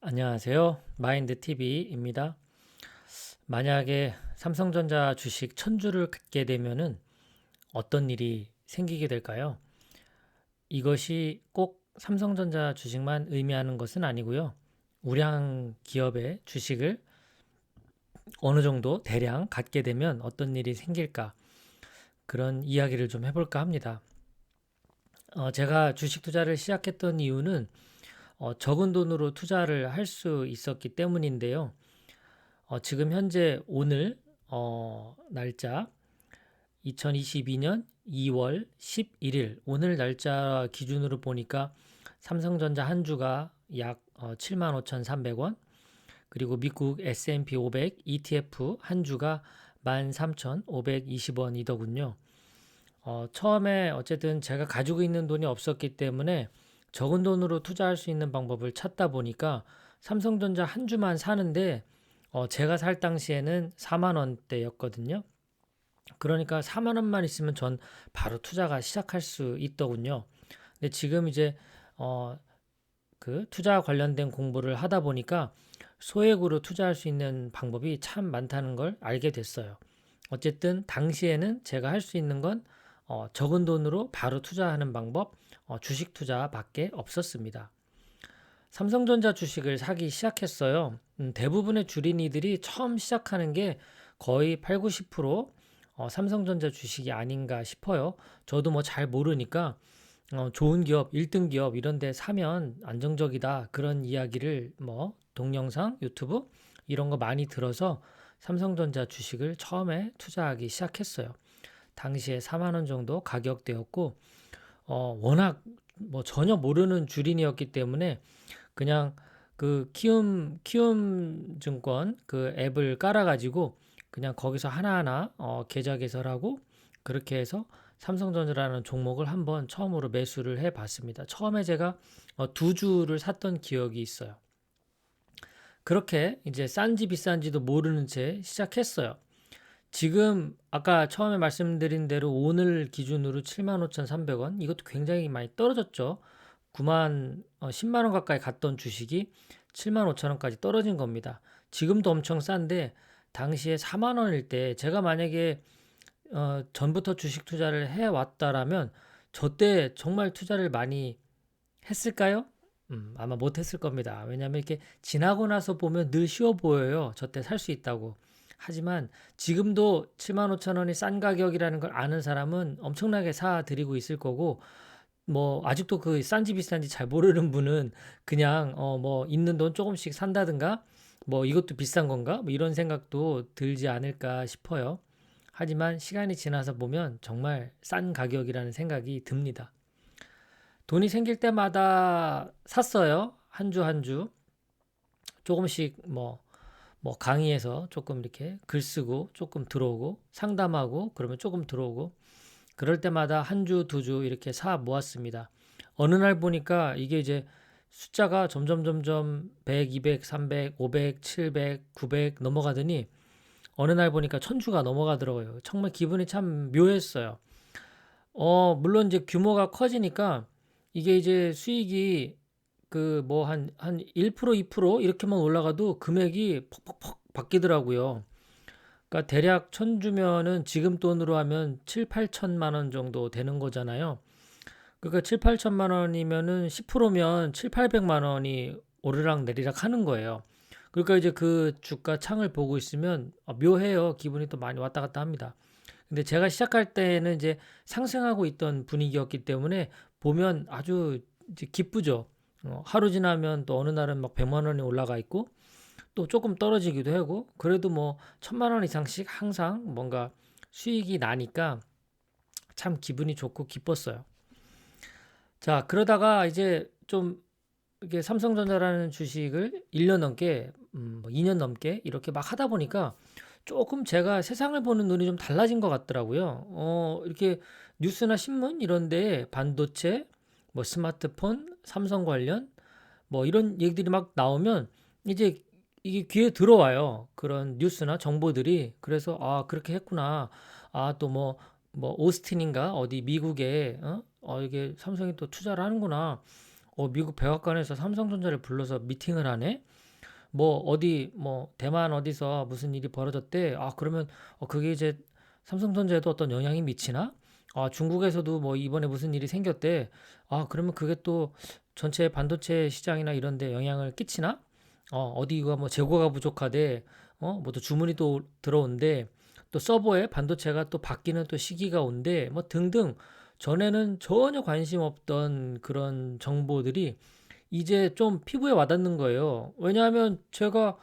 안녕하세요. 마인드TV입니다. 만약에 삼성전자 주식 1000주를 갖게 되면은 어떤 일이 생기게 될까요? 이것이 꼭 삼성전자 주식만 의미하는 것은 아니고요. 우량 기업의 주식을 어느 정도 대량 갖게 되면 어떤 일이 생길까? 그런 이야기를 좀 해볼까 합니다. 제가 주식 투자를 시작했던 이유는 적은 돈으로 투자를 할 수 있었기 때문인데요. 지금 현재 오늘 날짜 2022년 2월 11일 오늘 날짜 기준으로 보니까 삼성전자 한 주가 약 75,300원, 그리고 미국 S&P 500 ETF 한 주가 13,520원이더군요. 처음에 어쨌든 제가 가지고 있는 돈이 없었기 때문에 적은 돈으로 투자할 수 있는 방법을 찾다 보니까 삼성전자 한 주만 사는데 제가 살 당시에는 4만 원대였거든요. 그러니까 4만 원만 있으면 전 바로 투자가 시작할 수 있더군요. 근데 지금 이제 어, 그 투자 관련된 공부를 하다 보니까 소액으로 투자할 수 있는 방법이 참 많다는 걸 알게 됐어요. 어쨌든 당시에는 제가 할 수 있는 건 적은 돈으로 바로 투자하는 방법, 주식 투자밖에 없었습니다. 삼성전자 주식을 사기 시작했어요. 대부분의 주린이들이 처음 시작하는 게 거의 8, 90% 삼성전자 주식이 아닌가 싶어요. 저도 뭐 잘 모르니까 좋은 기업, 1등 기업 이런 데 사면 안정적이다. 그런 이야기를 뭐 동영상, 유튜브 이런 거 많이 들어서 삼성전자 주식을 처음에 투자하기 시작했어요. 당시에 4만 원 정도 가격대였고 워낙 뭐 전혀 모르는 주린이었기 때문에 그냥 그 키움 증권 그 앱을 깔아가지고 그냥 거기서 하나하나 계좌 개설하고 그렇게 해서 삼성전자라는 종목을 한번 처음으로 매수를 해봤습니다. 처음에 제가 두 주를 샀던 기억이 있어요. 그렇게 이제 싼지 비싼지도 모르는 채 시작했어요. 지금 아까 처음에 말씀드린 대로 오늘 기준으로 75,300원 이것도 굉장히 많이 떨어졌죠. 10만 원 가까이 갔던 주식이 7만 5천 원까지 떨어진 겁니다. 지금도 엄청 싼데 당시에 4만 원일 때 제가 만약에 전부터 주식 투자를 해 왔다라면 저 때 정말 투자를 많이 했을까요? 아마 못 했을 겁니다. 왜냐하면 이렇게 지나고 나서 보면 늘 쉬워 보여요. 저 때 살 수 있다고. 하지만 지금도 7만 5천 원이 싼 가격이라는 걸 아는 사람은 엄청나게 사들이고 있을 거고, 뭐 아직도 그 싼지 비싼지 잘 모르는 분은 그냥 뭐 있는 돈 조금씩 산다든가 뭐 이것도 비싼 건가 뭐 이런 생각도 들지 않을까 싶어요. 하지만 시간이 지나서 보면 정말 싼 가격이라는 생각이 듭니다. 돈이 생길 때마다 샀어요. 한 주 한 주. 조금씩 뭐 강의에서 조금 이렇게 글 쓰고 조금 들어오고 상담하고 그러면 조금 들어오고 그럴 때마다 한 주, 두 주 이렇게 사 모았습니다. 어느 날 보니까 이게 이제 숫자가 점점 100, 200, 300, 500, 700, 900 넘어가더니 어느 날 보니까 1000주가 넘어가더라고요. 정말 기분이 참 묘했어요. 물론 이제 규모가 커지니까 이게 이제 수익이 그 뭐 한 1%, 2% 이렇게만 올라가도 금액이 퍽퍽퍽 바뀌더라고요. 그러니까 대략 1000주면은 지금 돈으로 하면 7, 8천만 원 정도 되는 거잖아요. 그러니까 7, 8천만 원이면은 10%면 7, 800만 원이 오르락 내리락 하는 거예요. 그러니까 이제 그 주가 창을 보고 있으면 묘해요. 기분이 또 많이 왔다 갔다 합니다. 근데 제가 시작할 때는 이제 상승하고 있던 분위기였기 때문에 보면 아주 이제 기쁘죠. 하루 지나면 또 어느 날은 막 100만 원이 올라가 있고 또 조금 떨어지기도 하고 그래도 뭐 1000만 원 이상씩 항상 뭔가 수익이 나니까 참 기분이 좋고 기뻤어요. 자, 그러다가 이제 좀 이게 삼성전자라는 주식을 1년 넘게, 뭐 2년 넘게 이렇게 막 하다 보니까 조금 제가 세상을 보는 눈이 좀 달라진 것 같더라고요. 이렇게 뉴스나 신문 이런데 반도체, 뭐 스마트폰, 삼성 관련 뭐 이런 얘기들이 막 나오면 이제 이게 귀에 들어와요. 그런 뉴스나 정보들이. 그래서 아, 그렇게 했구나. 아, 또 뭐 오스틴인가 어디 미국에 이게 삼성이 또 투자를 하는구나. 미국 백악관에서 삼성전자를 불러서 미팅을 하네? 뭐 어디 뭐 대만 어디서 무슨 일이 벌어졌대. 그러면 그게 이제 삼성전자에도 어떤 영향이 미치나? 중국에서도 뭐 이번에 무슨 일이 생겼대. 그러면 그게 또 전체 반도체 시장이나 이런 데 영향을 끼치나? 어디가 뭐 재고가 부족하대. 뭐 또 주문이 또 들어온대. 또 서버에 반도체가 또 바뀌는 또 시기가 온대. 뭐 등등. 전에는 전혀 관심 없던 그런 정보들이 이제 좀 피부에 와닿는 거예요. 왜냐하면 제가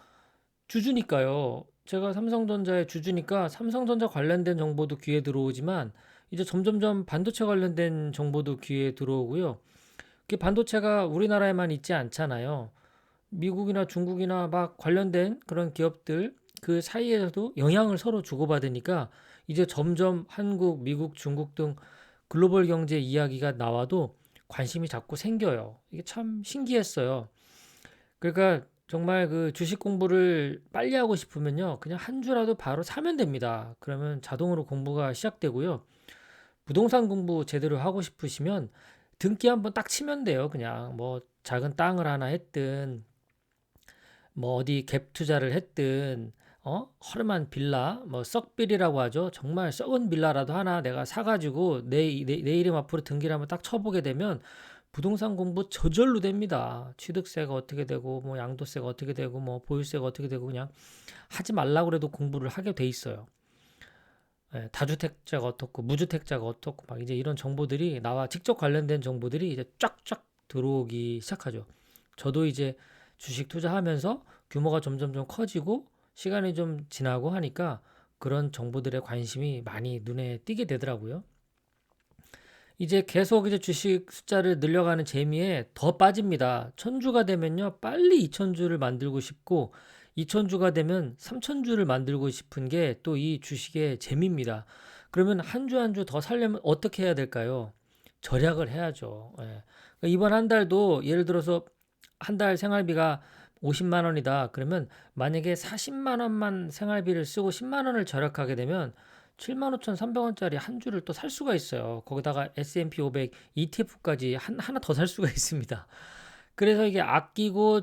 주주니까요. 제가 삼성전자의 주주니까 삼성전자 관련된 정보도 귀에 들어오지만 이제 점점점 반도체 관련된 정보도 귀에 들어오고요. 그 반도체가 우리나라에만 있지 않잖아요. 미국이나 중국이나 막 관련된 그런 기업들 그 사이에서도 영향을 서로 주고받으니까 이제 점점 한국, 미국, 중국 등 글로벌 경제 이야기가 나와도 관심이 자꾸 생겨요. 이게 참 신기했어요. 그러니까 정말 그 주식 공부를 빨리 하고 싶으면요. 그냥 한 주라도 바로 사면 됩니다. 그러면 자동으로 공부가 시작되고요. 부동산 공부 제대로 하고 싶으시면 등기 한번 딱 치면 돼요. 그냥 뭐 작은 땅을 하나 했든 뭐 어디 갭 투자를 했든 허름한 빌라 뭐 썩빌이라고 하죠. 정말 썩은 빌라라도 하나 내가 사가지고 내 이름 앞으로 등기를 한번 딱 쳐보게 되면 부동산 공부 저절로 됩니다. 취득세가 어떻게 되고 뭐 양도세가 어떻게 되고 뭐 보유세가 어떻게 되고 그냥 하지 말라고 그래도 공부를 하게 돼 있어요. 예, 다주택자가 어떻고 무주택자가 어떻고 막 이제 이런 정보들이 나와 직접 관련된 정보들이 이제 쫙쫙 들어오기 시작하죠. 저도 이제 주식 투자하면서 규모가 점점 좀 커지고 시간이 좀 지나고 하니까 그런 정보들에 관심이 많이 눈에 띄게 되더라고요. 이제 계속 이제 주식 숫자를 늘려가는 재미에 더 빠집니다. 천주가 되면요, 빨리 2000주를 만들고 싶고, 2000주가 되면 3000주를 만들고 싶은 게 또 이 주식의 재미입니다. 그러면 한 주 한 주 더 살려면 어떻게 해야 될까요? 절약을 해야죠. 예. 그러니까 이번 한 달도 예를 들어서 한 달 생활비가 50만 원이다. 그러면 만약에 40만 원만 생활비를 쓰고 10만 원을 절약하게 되면 75,300원짜리 한 주를 또 살 수가 있어요. 거기다가 S&P 500 ETF까지 하나 더 살 수가 있습니다. 그래서 이게 아끼고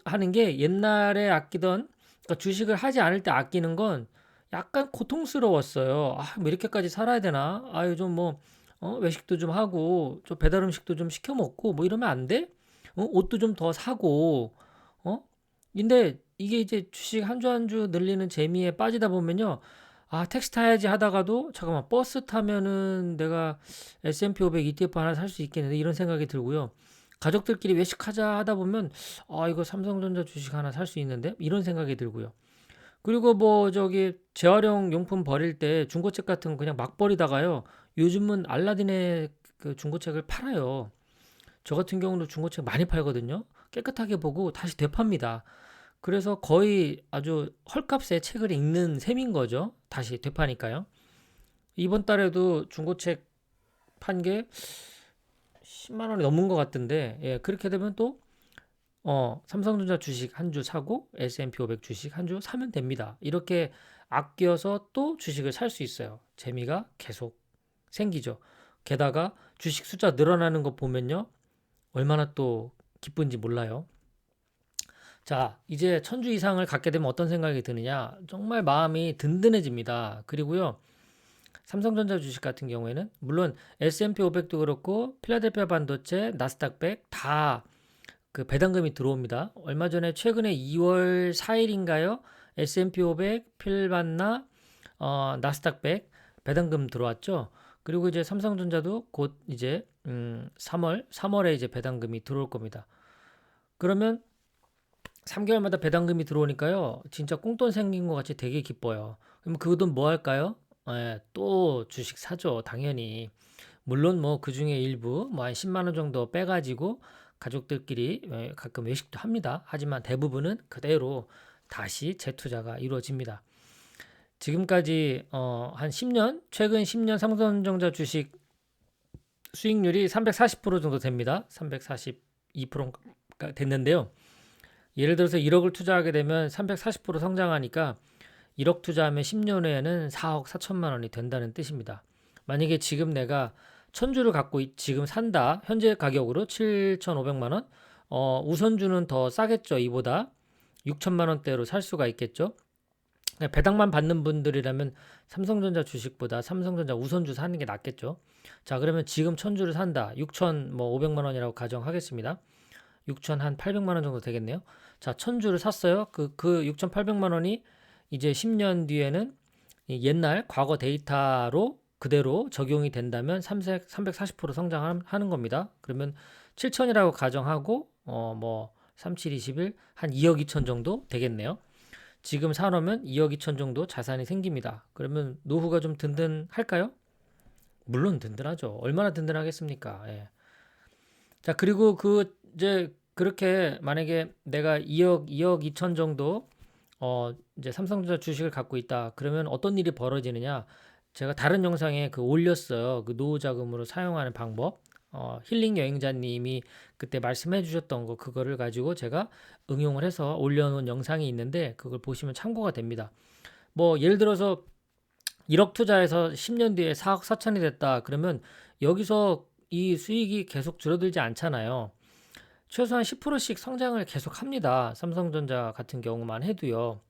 하는 게 옛날에 아끼던 그러니까 주식을 하지 않을 때 아끼는 건 약간 고통스러웠어요. 뭐 이렇게까지 살아야 되나? 요즘 뭐 외식도 좀 하고 좀 배달 음식도 좀 시켜 먹고 뭐 이러면 안 돼? 옷도 좀 더 사고 어? 근데 이게 이제 주식 한 주 한 주 늘리는 재미에 빠지다 보면요. 택시 타야지 하다가도 잠깐만 버스 타면은 내가 S&P 500 ETF 하나 살 수 있겠는데 이런 생각이 들고요. 가족들끼리 외식하자 하다 보면 이거 삼성전자 주식 하나 살 수 있는데 이런 생각이 들고요. 그리고 뭐 저기 재활용 용품 버릴 때 중고책 같은 거 그냥 막 버리다가요. 요즘은 알라딘의 그 중고책을 팔아요. 저 같은 경우는 중고책 많이 팔거든요. 깨끗하게 보고 다시 되팝니다. 그래서 거의 아주 헐값에 책을 읽는 셈인 거죠. 다시 되파니까요. 이번 달에도 중고책 판 게 10만 원이 넘은 것 같던데, 예, 그렇게 되면 또, 삼성전자 주식 한 주 사고, S&P 500 주식 한 주 사면 됩니다. 이렇게 아껴서 또 주식을 살 수 있어요. 재미가 계속 생기죠. 게다가 주식 숫자 늘어나는 거 보면요. 얼마나 또 기쁜지 몰라요. 자, 이제 1000주 이상을 갖게 되면 어떤 생각이 드느냐? 정말 마음이 든든해집니다. 그리고요, 삼성전자 주식 같은 경우에는 물론 S&P 500도 그렇고 필라델피아 반도체, 나스닥 100 다 그 배당금이 들어옵니다. 얼마 전에 최근에 2월 4일인가요? S&P 500, 필반나, 나스닥 100 배당금 들어왔죠. 그리고 이제 삼성전자도 곧 이제 3월에 이제 배당금이 들어올 겁니다. 그러면 3개월마다 배당금이 들어오니까요. 진짜 꽁돈 생긴 것 같이 되게 기뻐요. 그럼 그 돈 뭐 할까요? 또 주식 사죠. 당연히. 물론 뭐 그중에 일부 뭐 한 10만 원 정도 빼가지고 가족들끼리 가끔 외식도 합니다. 하지만 대부분은 그대로 다시 재투자가 이루어집니다. 지금까지 한 10년, 최근 10년 삼성전자 주식 수익률이 340% 정도 됩니다. 342%가 됐는데요. 예를 들어서 1억을 투자하게 되면 340% 성장하니까 1억 투자하면 10년 후에는 4억 4천만 원이 된다는 뜻입니다. 만약에 지금 내가 천주를 갖고 지금 산다. 현재 가격으로 7,500만 원. 우선주는 더 싸겠죠. 이보다 6천만 원대로 살 수가 있겠죠. 배당만 받는 분들이라면 삼성전자 주식보다 삼성전자 우선주 사는 게 낫겠죠. 자, 그러면 지금 천주를 산다. 6,500만 원이라고 가정하겠습니다. 6,800만 원 정도 되겠네요. 자, 천주를 샀어요. 그 6,800만 원이 이제 10년 뒤에는 옛날 과거 데이터로 그대로 적용이 된다면 340% 성장하는 겁니다. 그러면 7천이라고 가정하고 뭐 37, 21, 한 2억 2천 정도 되겠네요. 지금 사놓으면 2억 2천 정도 자산이 생깁니다. 그러면 노후가 좀 든든할까요? 물론 든든하죠. 얼마나 든든하겠습니까? 예. 자, 그리고 이제 그렇게 만약에 내가 2억 2천 정도 이제 삼성전자 주식을 갖고 있다. 그러면 어떤 일이 벌어지느냐? 제가 다른 영상에 올렸어요. 그 노후 자금으로 사용하는 방법. 힐링 여행자님이 그때 말씀해 주셨던 거 그거를 가지고 제가 응용을 해서 올려놓은 영상이 있는데 그걸 보시면 참고가 됩니다. 뭐 예를 들어서 1억 투자해서 10년 뒤에 4억 4천이 됐다. 그러면 여기서 이 수익이 계속 줄어들지 않잖아요. 최소한 10%씩 성장을 계속 합니다. 삼성전자 같은 경우만 해도요.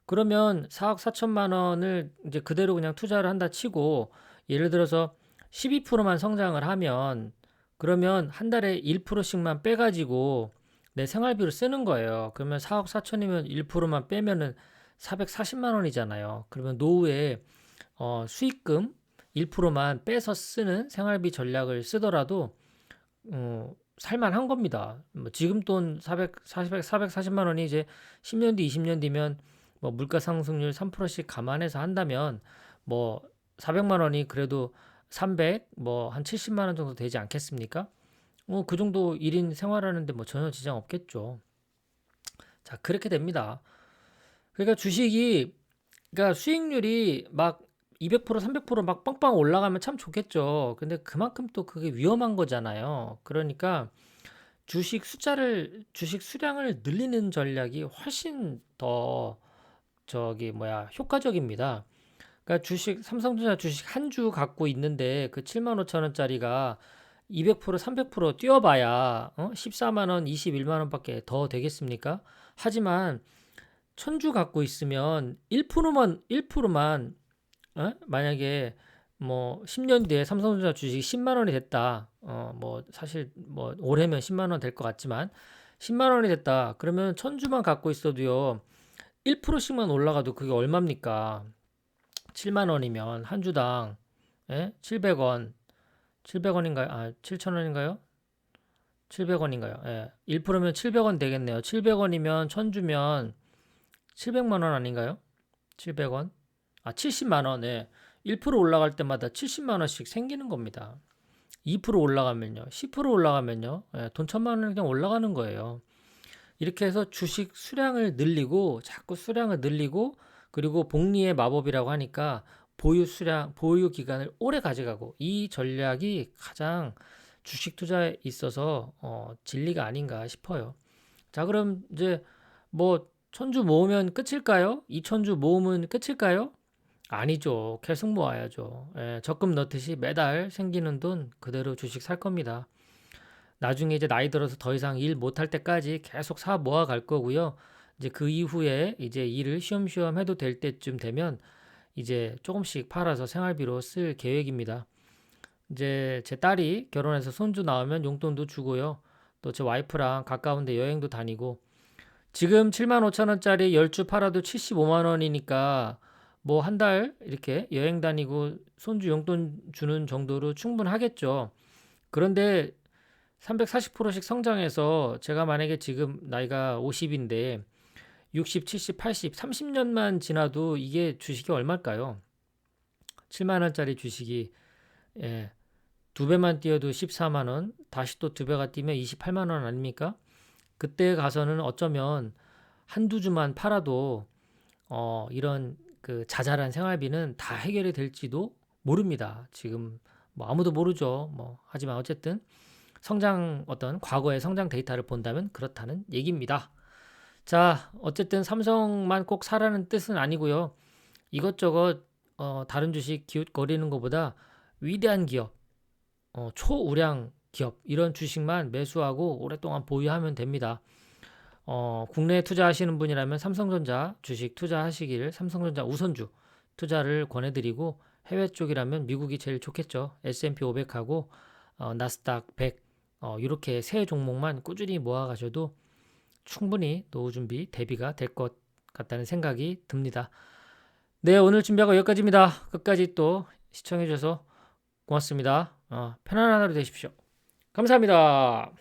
그러면 4억 4천만 원을 이제 그대로 그냥 투자를 한다 치고 예를 들어서 12%만 성장을 하면 그러면 한 달에 1%씩만 빼가지고 내 생활비로 쓰는 거예요. 그러면 4억 4천이면 1%만 빼면은 440만 원이잖아요. 그러면 노후에 수익금 1%만 빼서 쓰는 생활비 전략을 쓰더라도 살만한 겁니다. 뭐 지금 돈 440만 원이 이제 10년 뒤, 20년 뒤면 뭐 물가 상승률 3%씩 감안해서 한다면 뭐 400만 원이 그래도 300, 뭐 한 70만 원 정도 되지 않겠습니까? 그 정도 1인 생활하는데 뭐 전혀 지장 없겠죠. 자, 그렇게 됩니다. 그러니까 주식이 그러니까 수익률이 막 200%, 300%막 빵빵 올라가면 참 좋겠죠. 근데 그만큼 또 그게 위험한 거잖아요. 그러니까 주식 수량을 늘리는 전략이 훨씬 더 효과적입니다. 그러니까 삼성전자 주식 한 주 갖고 있는데 그 7만 5천 원짜리가 200%, 300% 뛰어봐야 14만 원, 21만 원밖에 더 되겠습니까? 하지만 천주 갖고 있으면 1%만 만약에 뭐 10년 뒤에 삼성전자 주식이 10만 원이 됐다. 뭐 사실 뭐 올해면 10만 원 될 것 같지만 10만 원이 됐다. 그러면 천주만 갖고 있어도요. 1%씩만 올라가도 그게 얼마입니까? 7만 원이면 한 주당 700원. 700원인가요? 아, 7천 원인가요? 700원인가요? 예. 1%면 700원 되겠네요. 700원이면 천주면 700만 원 아닌가요? 700원? 아, 70만 원. 예. 1% 올라갈 때마다 70만 원씩 생기는 겁니다. 2% 올라가면요. 10% 올라가면요. 예, 돈 1,000만 원 그냥 올라가는 거예요. 이렇게 해서 주식 수량을 늘리고 자꾸 수량을 늘리고 그리고 복리의 마법이라고 하니까 보유 기간을 오래 가져가고 이 전략이 가장 주식 투자에 있어서 진리가 아닌가 싶어요. 자, 그럼 이제 뭐 천주 모으면 끝일까요? 2천주 모으면 끝일까요? 아니죠. 계속 모아야죠. 예, 적금 넣듯이 매달 생기는 돈 그대로 주식 살 겁니다. 나중에 이제 나이 들어서 더 이상 일 못할 때까지 계속 사 모아 갈 거고요. 이제 그 이후에 이제 일을 쉬엄쉬엄 해도 될 때쯤 되면 이제 조금씩 팔아서 생활비로 쓸 계획입니다. 이제 제 딸이 결혼해서 손주 나오면 용돈도 주고요. 또 제 와이프랑 가까운데 여행도 다니고 지금 7만 5천 원짜리 10주 팔아도 75만 원이니까 뭐 한 달 이렇게 여행 다니고 손주 용돈 주는 정도로 충분하겠죠. 그런데 340%씩 성장해서 제가 만약에 지금 나이가 50인데 60, 70, 80, 30년만 지나도 이게 주식이 얼마일까요? 7만 원짜리 주식이 예, 두 배만 뛰어도 14만 원, 다시 또 두 배가 뛰면 28만 원 아닙니까? 그때 가서는 어쩌면 한두 주만 팔아도 이런 그 자잘한 생활비는 다 해결이 될지도 모릅니다. 지금 뭐 아무도 모르죠. 뭐 하지만 어쨌든 어떤 과거의 성장 데이터를 본다면 그렇다는 얘기입니다. 자, 어쨌든 삼성만 꼭 사라는 뜻은 아니고요. 이것저것 다른 주식 기웃거리는 것보다 위대한 기업, 초우량 기업 이런 주식만 매수하고 오랫동안 보유하면 됩니다. 국내에 투자하시는 분이라면 삼성전자 주식 투자하시길 삼성전자 우선주 투자를 권해드리고 해외 쪽이라면 미국이 제일 좋겠죠. S&P 500하고 나스닥 100 이렇게 세 종목만 꾸준히 모아가셔도 충분히 노후 준비 대비가 될 것 같다는 생각이 듭니다. 네, 오늘 준비하고 여기까지입니다. 끝까지 또 시청해 주셔서 고맙습니다. 편안한 하루 되십시오. 감사합니다.